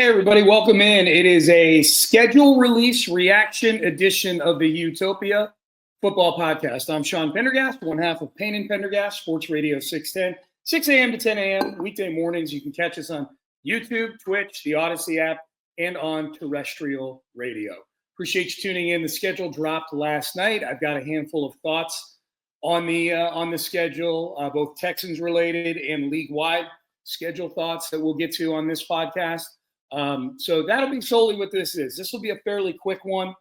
Hey, everybody, welcome in. It is a schedule release reaction edition of the HOUTOPIA football podcast. I'm Sean Pendergast, one half of Payne and Pendergast, Sports Radio 610, 6 a.m. to 10 a.m. Weekday mornings. You can catch us on YouTube, Twitch, the Odyssey app, and on terrestrial radio. Appreciate you tuning in. The schedule dropped last night. I've got a handful of thoughts on the schedule, both Texans related and league-wide schedule thoughts that we'll get to on this podcast. So that'll be solely what this is. This will be a fairly quick one,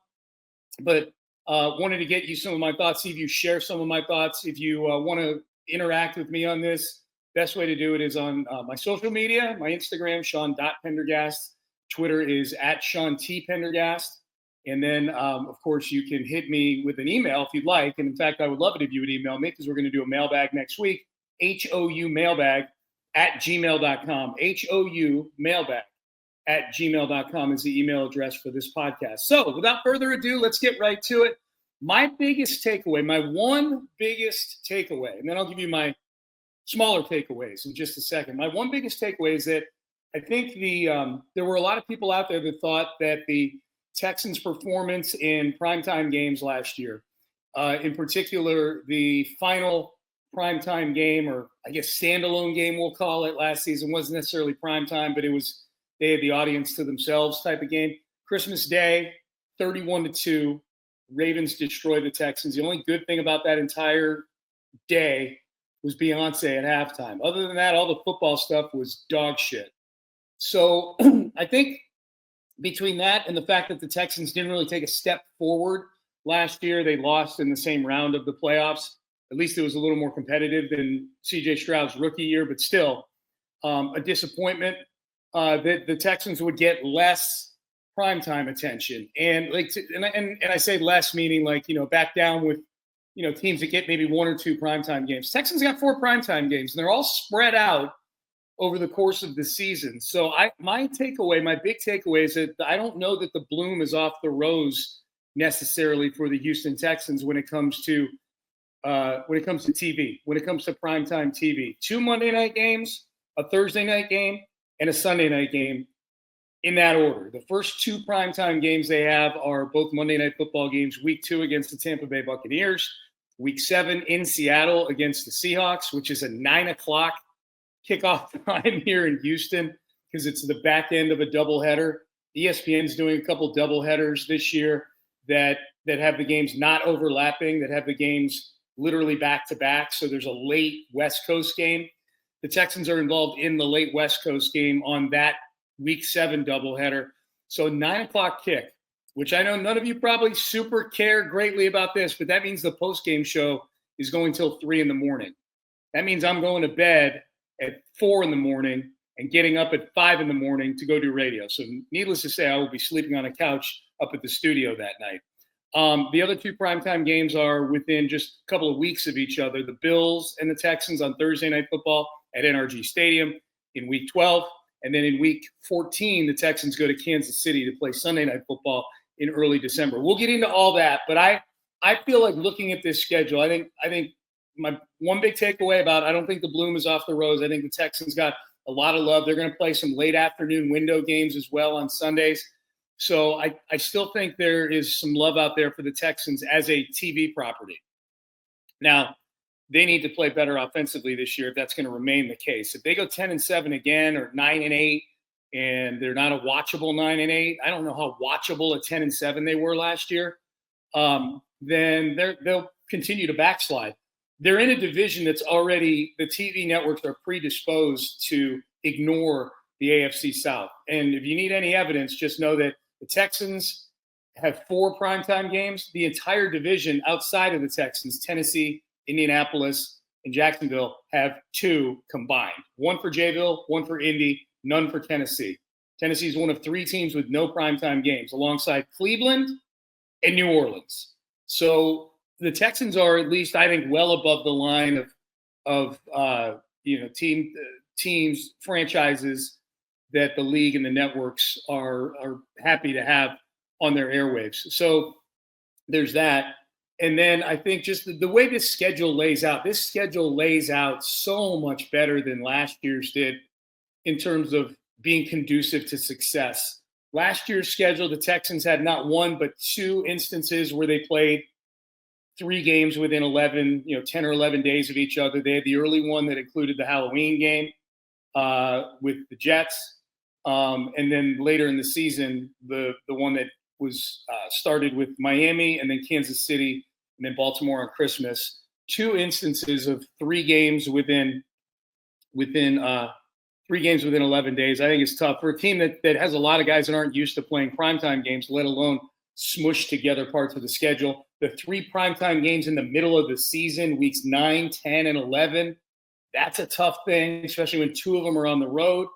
but wanted to get you some of my thoughts, see if you share some of my thoughts. If you want to interact with me on this, best way to do it is on my social media, my Instagram, Sean.Pendergast. Twitter is at Sean T. Pendergast. And then, of course, you can hit me with an email if you'd like. And in fact, I would love it if you would email me because we're going to do a mailbag next week. HOU mailbag at gmail.com. HOU mailbag at gmail.com is the email address for this podcast. So without further ado, let's get right to it. My biggest takeaway, my one biggest takeaway, and then I'll give you my smaller takeaways in just a second. My one biggest takeaway is that I think there were a lot of people out there that thought that the Texans' performance in primetime games last year, in particular the final primetime game, or I guess standalone game we'll call it, last season, wasn't necessarily primetime, but they had the audience to themselves type of game. Christmas Day, 31-2, Ravens destroyed the Texans. The only good thing about that entire day was Beyonce at halftime. Other than that, all the football stuff was dog shit. So I think between that and the fact that the Texans didn't really take a step forward last year, they lost in the same round of the playoffs. At least it was a little more competitive than C.J. Stroud's rookie year, but still a disappointment. That the Texans would get less primetime attention, and I say less meaning back down with teams that get maybe one or two primetime games. Texans got 4 primetime games, and they're all spread out over the course of the season. So my big takeaway is that I don't know that the bloom is off the rose necessarily for the Houston Texans when it comes to TV, when it comes to primetime TV. 2 Monday night games, a Thursday night game, and a Sunday night game in that order. The first 2 primetime games they have are both Monday Night Football games, Week 2 against the Tampa Bay Buccaneers, Week 7 in Seattle against the Seahawks, which is a 9 o'clock kickoff time here in Houston because it's the back end of a doubleheader. ESPN's doing a couple doubleheaders this year that have the games not overlapping, that have the games literally back-to-back. So there's a late West Coast game. The Texans are involved in the late West Coast game on that Week 7 doubleheader. So 9 o'clock kick, which I know none of you probably super care greatly about this, but that means the post-game show is going till 3 in the morning. That means I'm going to bed at 4 in the morning and getting up at 5 in the morning to go do radio. So needless to say, I will be sleeping on a couch up at the studio that night. The other 2 primetime games are within just a couple of weeks of each other. The Bills and the Texans on Thursday Night Football at NRG Stadium in Week 12. And then in Week 14, the Texans go to Kansas City to play Sunday Night Football in early December. We'll get into all that, but I feel like looking at this schedule, I think my one big takeaway about I don't think the bloom is off the rose. I think the Texans got a lot of love. They're going to play some late afternoon window games as well on Sundays. So I still think there is some love out there for the Texans as a TV property. Now, they need to play better offensively this year if that's going to remain the case. If they go 10-7 again or 9-8 and they're not a watchable 9-8, I don't know how watchable a 10-7 they were last year, then they'll continue to backslide. They're in a division that's already, the TV networks are predisposed to ignore the AFC South. And if you need any evidence, just know that the Texans have 4 primetime games. The entire division outside of the Texans, Tennessee, Indianapolis, and Jacksonville, have 2 combined. 1 for Jayville, 1 for Indy, none for Tennessee. Tennessee is one of 3 teams with no primetime games, alongside Cleveland and New Orleans. So the Texans are at least, I think, well above the line of teams, franchises that the league and the networks are happy to have on their airwaves. So there's that. And then I think just the way this schedule lays out so much better than last year's did in terms of being conducive to success. Last year's schedule, the Texans had not one but two instances where they played 3 games within 10 or 11 days of each other. They had the early one that included the Halloween game with the Jets. And then later in the season, the one that was started with Miami and then Kansas City and then Baltimore on Christmas. 2 instances of 3 games within 11 days. I think it's tough for a team that has a lot of guys that aren't used to playing primetime games, let alone smush together parts of the schedule. The 3 primetime games in the middle of the season, weeks 9, 10, and 11, that's a tough thing, especially when 2 of them are on the road.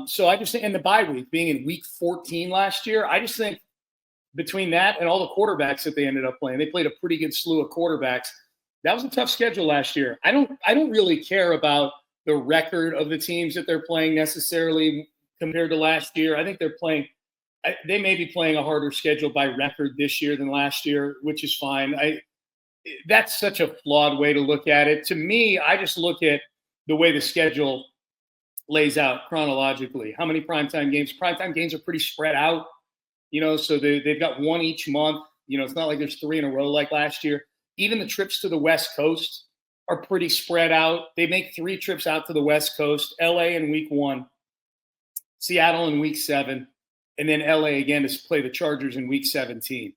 So I just think, and the bye week being in week 14 last year, I just think between that and all the quarterbacks that they ended up playing, they played a pretty good slew of quarterbacks. That was a tough schedule last year. I don't really care about the record of the teams that they're playing necessarily compared to last year. I think they may be playing a harder schedule by record this year than last year, which is fine. That's such a flawed way to look at it. To me, I just look at the way the schedule lays out chronologically. How many primetime games? Primetime games are pretty spread out, so they've got 1 each month. It's not like there's 3 in a row like last year. Even the trips to the West Coast are pretty spread out. They make 3 trips out to the West Coast, LA in week 1, Seattle in week 7, and then LA again to play the Chargers in week 17.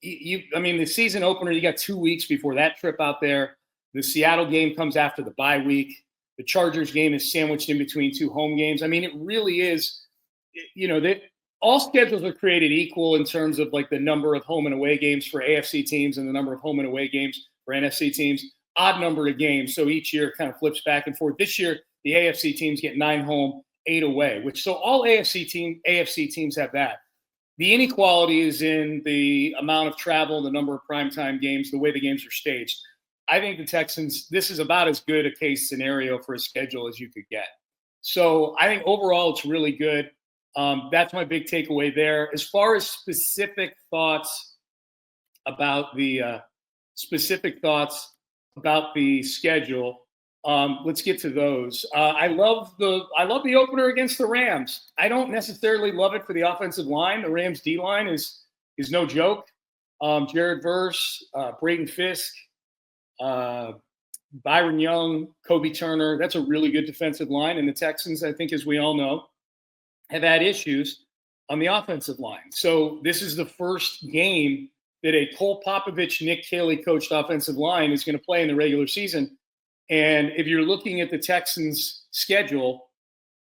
The season opener, you got 2 weeks before that trip out there. The Seattle game comes after the bye week. The Chargers game is sandwiched in between 2 home games. It really is, all schedules are created equal in terms of like the number of home and away games for AFC teams and the number of home and away games for NFC teams. Odd number of games. So each year it kind of flips back and forth. This year, the AFC teams get 9 home, 8 away, so all AFC teams have that. The inequality is in the amount of travel, the number of primetime games, the way the games are staged. I think the Texans, this is about as good a case scenario for a schedule as you could get. So I think overall it's really good. That's my big takeaway there. As far as specific thoughts about the schedule, let's get to those. I love the opener against the Rams. I don't necessarily love it for the offensive line. The Rams D line is no joke. Jared Verse, Braden Fisk, Byron Young, Kobe Turner. That's a really good defensive line. And the Texans, I think, as we all know, have had issues on the offensive line. So this is the first game that a Cole Popovich, Nick Caley coached offensive line is going to play in the regular season. And if you're looking at the Texans' schedule,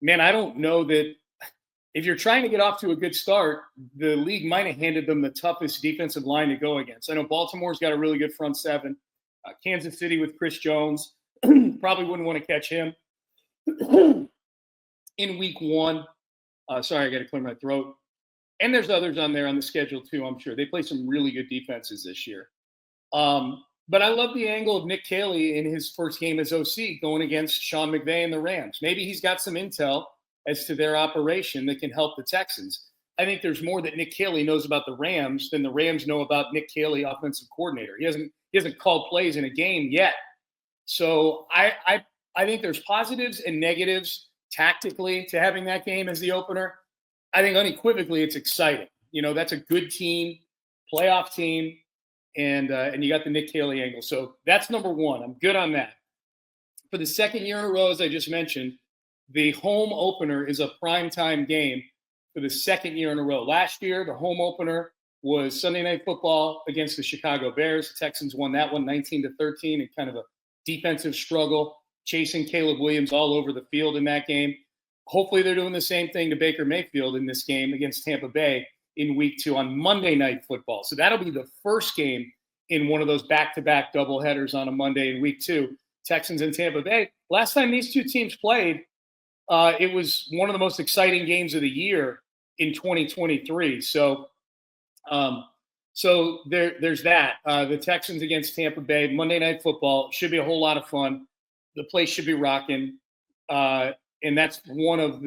man, I don't know that if you're trying to get off to a good start, the league might have handed them the toughest defensive line to go against. I know Baltimore's got a really good front 7. Kansas City with Chris Jones, probably wouldn't want to catch him in week 1. Sorry, I got to clear my throat. And there's others on there on the schedule too, I'm sure. They play some really good defenses this year. But I love the angle of Nick Caley in his first game as OC going against Sean McVay and the Rams. Maybe he's got some intel as to their operation that can help the Texans. I think there's more that Nick Caley knows about the Rams than the Rams know about Nick Caley, offensive coordinator. He hasn't called plays in a game yet. So I think there's positives and negatives tactically to having that game as the opener. I think unequivocally it's exciting. That's a good team, playoff team, and you got the Nick Caley angle. So that's number 1. I'm good on that. For the second year in a row, as I just mentioned, the home opener is a primetime game for the second year in a row. Last year, the home opener was Sunday Night Football against the Chicago Bears. The Texans won that one 19-13 in kind of a defensive struggle, chasing Caleb Williams all over the field in that game. Hopefully they're doing the same thing to Baker Mayfield in this game against Tampa Bay in week 2 on Monday Night Football. So that'll be the first game in one of those back-to-back doubleheaders on a Monday in week 2, Texans and Tampa Bay. Last time these 2 teams played, it was one of the most exciting games of the year in 2023. So there's that. The Texans against Tampa Bay, Monday Night Football, should be a whole lot of fun. The place should be rocking. And that's one of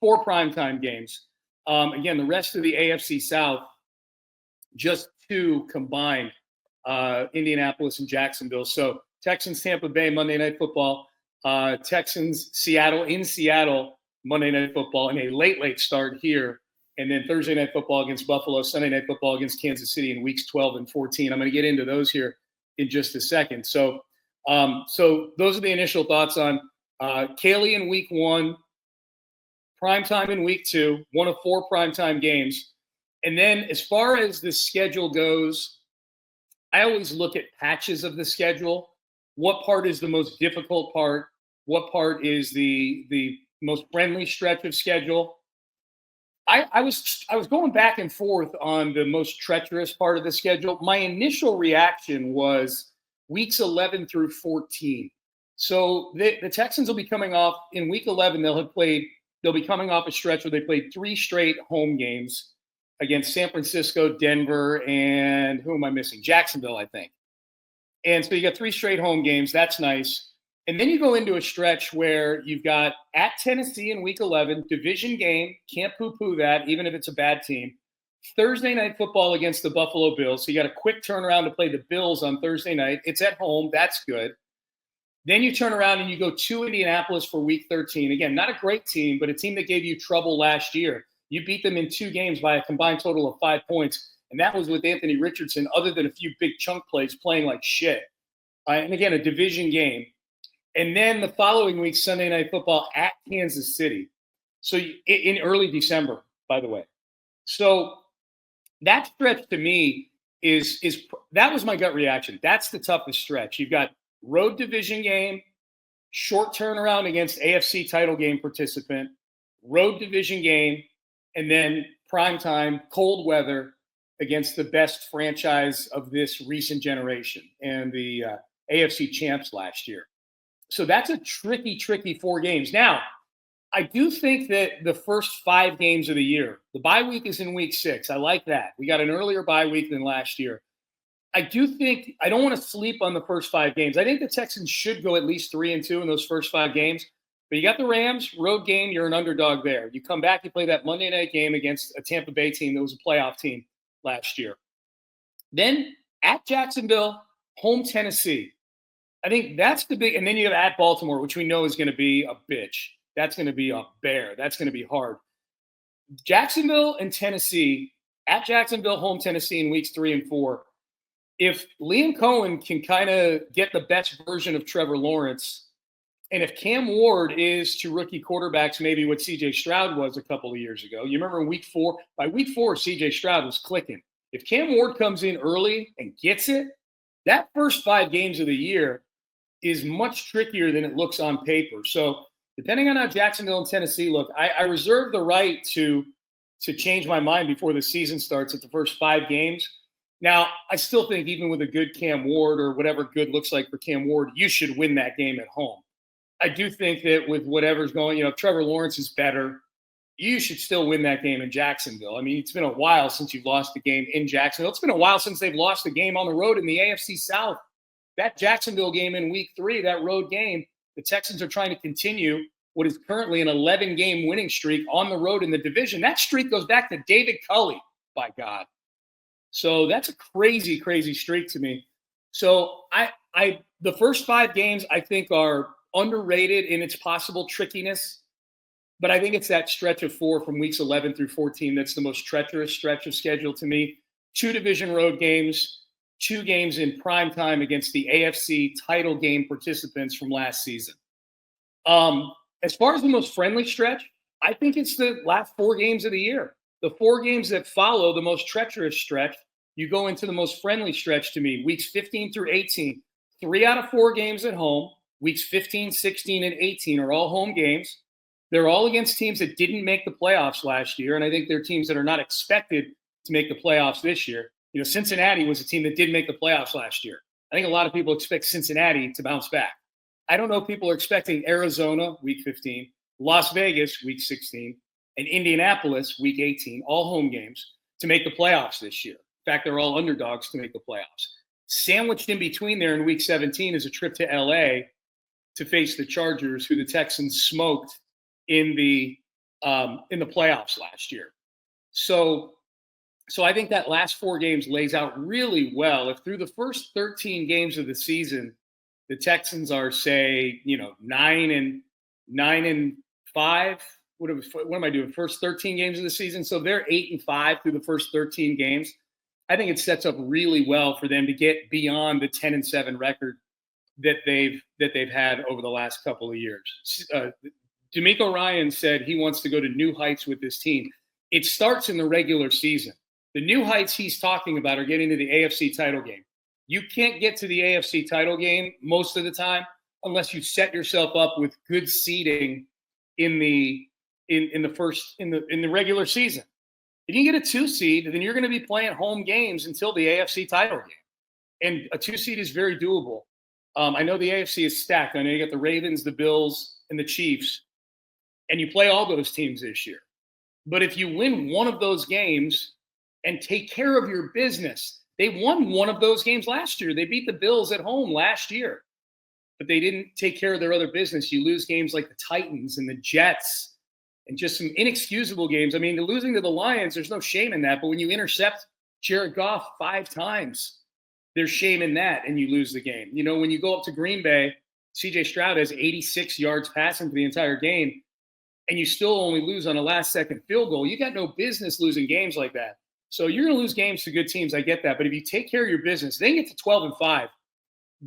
4 primetime games. Again, the rest of the AFC South, just 2 combined, Indianapolis and Jacksonville. So Texans, Tampa Bay, Monday Night Football. Texans, Seattle in Seattle Monday Night Football, and a late start here. And then Thursday Night Football against Buffalo, Sunday Night Football against Kansas City in weeks 12 and 14. I'm going to get into those here in just a second. So those are the initial thoughts on Kaylee in week 1, primetime in week 2, one of 4 primetime games. And then as far as the schedule goes, I always look at patches of the schedule. What part is the most difficult part? What part is the most friendly stretch of schedule? I was going back and forth on the most treacherous part of the schedule. My initial reaction was weeks 11 through 14. So the Texans will be coming off in week 11. They'll be coming off a stretch where they played 3 straight home games against San Francisco, Denver, and who am I missing? Jacksonville, I think. And so you got 3 straight home games. That's nice. And then you go into a stretch where you've got at Tennessee in week 11, division game. Can't poo-poo that, even if it's a bad team. Thursday Night Football against the Buffalo Bills. So you got a quick turnaround to play the Bills on Thursday night. It's at home. That's good. Then you turn around and you go to Indianapolis for week 13. Again, not a great team, but a team that gave you trouble last year. You beat them in 2 games by a combined total of 5 points. And that was with Anthony Richardson, other than a few big chunk plays, playing like shit. And again, a division game. And then the following week, Sunday Night Football at Kansas City. So in early December, by the way. So that stretch to me is that was my gut reaction. That's the toughest stretch. You've got road division game, short turnaround against AFC title game participant, road division game, and then primetime, cold weather against the best franchise of this recent generation and the AFC champs last year. So that's a tricky 4 games. Now, I do think that the first 5 games of the year, the bye week is in week 6. I like that. We got an earlier bye week than last year. I do think I don't want to sleep on the first 5 games. I think the Texans should go at least 3-2 in those first 5 games. But you got the Rams, road game, you're an underdog there. You come back, you play that Monday night game against a Tampa Bay team that was a playoff team last year. Then at Jacksonville, home Tennessee. I think that's the big – and then you have at Baltimore, which we know is going to be a bitch. That's going to be a bear. That's going to be hard. Jacksonville and Tennessee, at Jacksonville, home Tennessee in weeks 3 and 4. If Liam Cohen can kind of get the best version of Trevor Lawrence, and if Cam Ward is to rookie quarterbacks maybe what C.J. Stroud was a couple of years ago. You remember in week 4 – by week 4, C.J. Stroud was clicking. If Cam Ward comes in early and gets it, that first 5 games of the year is much trickier than it looks on paper. So depending on how Jacksonville and Tennessee look, I reserve the right to change my mind before the season starts at the first 5 games. Now, I still think even with a good Cam Ward or whatever good looks like for Cam Ward, you should win that game at home. I do think that with whatever's going, if Trevor Lawrence is better, you should still win that game in Jacksonville. I mean, it's been a while since you've lost a game in Jacksonville. It's been a while since they've lost a game on the road in the AFC South. That Jacksonville game in week 3, that road game, the Texans are trying to continue what is currently an 11-game winning streak on the road in the division. That streak goes back to David Culley, by God. So that's a crazy, crazy streak to me. So the first 5 games I think are underrated in its possible trickiness, but I think it's that stretch of 4 from weeks 11 through 14 that's the most treacherous stretch of schedule to me. 2 division road games, 2 games in prime time against the AFC title game participants from last season. As far as the most friendly stretch, I think it's the last 4 games of the year. The 4 games that follow the most treacherous stretch, you go into the most friendly stretch to me, weeks 15 through 18. 3 out of 4 games at home. Weeks 15, 16, and 18 are all home games. They're all against teams that didn't make the playoffs last year, and I think they're teams that are not expected to make the playoffs this year. Cincinnati was a team that did make the playoffs last year. I think a lot of people expect Cincinnati to bounce back. I don't know if people are expecting Arizona, week 15, Las Vegas, week 16, and Indianapolis, week 18, all home games, to make the playoffs this year. In fact, they're all underdogs to make the playoffs. Sandwiched in between there in week 17 is a trip to L.A. to face the Chargers, who the Texans smoked in the playoffs last year. So I think that last 4 games lays out really well. If through the first 13 games of the season, the Texans are, say, 9-5, what am I doing? First 13 games of the season. So they're 8-5 through the first 13 games. I think it sets up really well for them to get beyond the 10-7 record that they've had over the last couple of years. D'Amico Ryan said he wants to go to new heights with this team. It starts in the regular season. The new heights he's talking about are getting to the AFC title game. You can't get to the AFC title game most of the time unless you set yourself up with good seeding in the regular season. If you get a 2 seed, then you're going to be playing home games until the AFC title game. And a 2 seed is very doable. I know the AFC is stacked. I know you got the Ravens, the Bills, and the Chiefs, and you play all those teams this year. But if you win one of those games and take care of your business, they won one of those games last year. They beat the Bills at home last year, but they didn't take care of their other business. You lose games like the Titans and the Jets and just some inexcusable games. I mean, losing to the Lions, there's no shame in that. But when you intercept Jared Goff 5 times, there's shame in that, and you lose the game. You know, when you go up to Green Bay, C.J. Stroud has 86 yards passing for the entire game, and you still only lose on a last-second field goal. You got no business losing games like that. So you're going to lose games to good teams. I get that. But if you take care of your business, they get to 12-5. I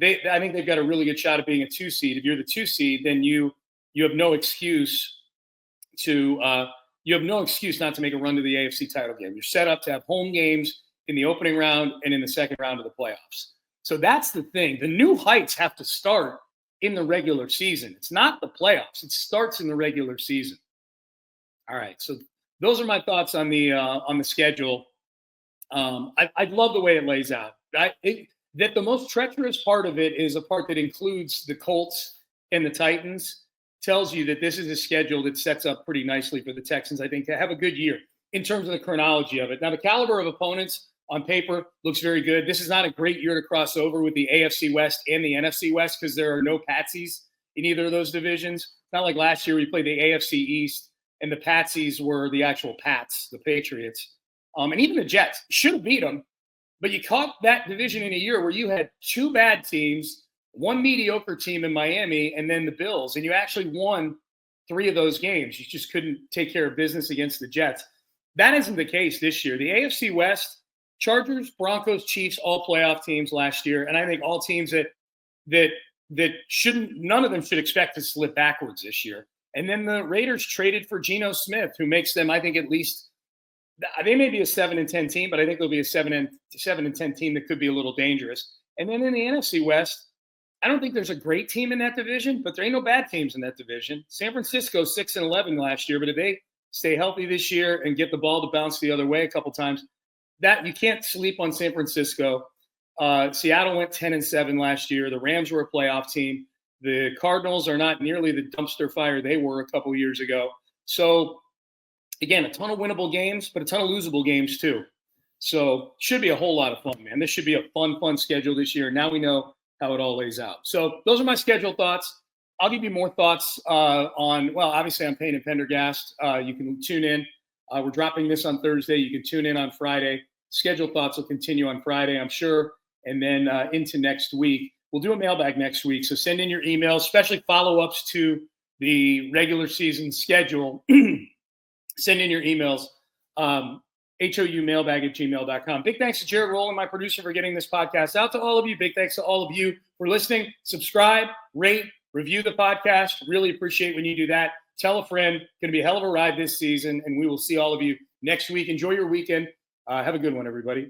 think they've got a really good shot at being a 2 seed. If you're the 2 seed, then you have no excuse to not to make a run to the AFC title game. You're set up to have home games in the opening round and in the second round of the playoffs. So that's the thing. The new heights have to start in the regular season. It's not the playoffs. It starts in the regular season. All right. So those are my thoughts on the schedule. I love the way it lays out. That the most treacherous part of it is a part that includes the Colts and the Titans. Tells you that this is a schedule that sets up pretty nicely for the Texans, I think, to have a good year in terms of the chronology of it. Now, the caliber of opponents on paper looks very good. This is not a great year to cross over with the AFC West and the NFC West because there are no patsies in either of those divisions. It's not like last year we played the AFC East and the patsies were the actual Pats, the Patriots. And even the Jets should have beat them, but you caught that division in a year where you had 2 bad teams, 1 mediocre team in Miami, and then the Bills. And you actually won 3 of those games. You just couldn't take care of business against the Jets. That isn't the case this year. The AFC West, Chargers, Broncos, Chiefs, all playoff teams last year. And I think all teams that shouldn't, none of them should expect to slip backwards this year. And then the Raiders traded for Geno Smith, who makes them, I think, at least, they may be a 7-10 team, but I think they'll be a 7-10 team that could be a little dangerous. And then in the NFC West, I don't think there's a great team in that division, but there ain't no bad teams in that division. San Francisco 6-11 last year, but if they stay healthy this year and get the ball to bounce the other way a couple times, that you can't sleep on San Francisco. Seattle went 10-7 last year. The Rams were a playoff team. The Cardinals are not nearly the dumpster fire they were a couple years ago. So again, a ton of winnable games, but a ton of losable games too. So should be a whole lot of fun, man. This should be a fun schedule this year. Now we know how it all lays out. So those are my schedule thoughts. I'll give you more thoughts obviously on Payne and Pendergast. You can tune in. We're dropping this on Thursday. You can tune in on Friday. Schedule thoughts will continue on Friday, I'm sure, and then into next week. We'll do a mailbag next week, so send in your emails, especially follow-ups to the regular season schedule. Send in your emails, houmailbag@gmail.com. Big thanks to Jared Rowland, my producer, for getting this podcast out to all of you. Big thanks to all of you for listening. Subscribe, rate, review the podcast. Really appreciate when you do that. Tell a friend. Going to be a hell of a ride this season, and we will see all of you next week. Enjoy your weekend. Have a good one, everybody.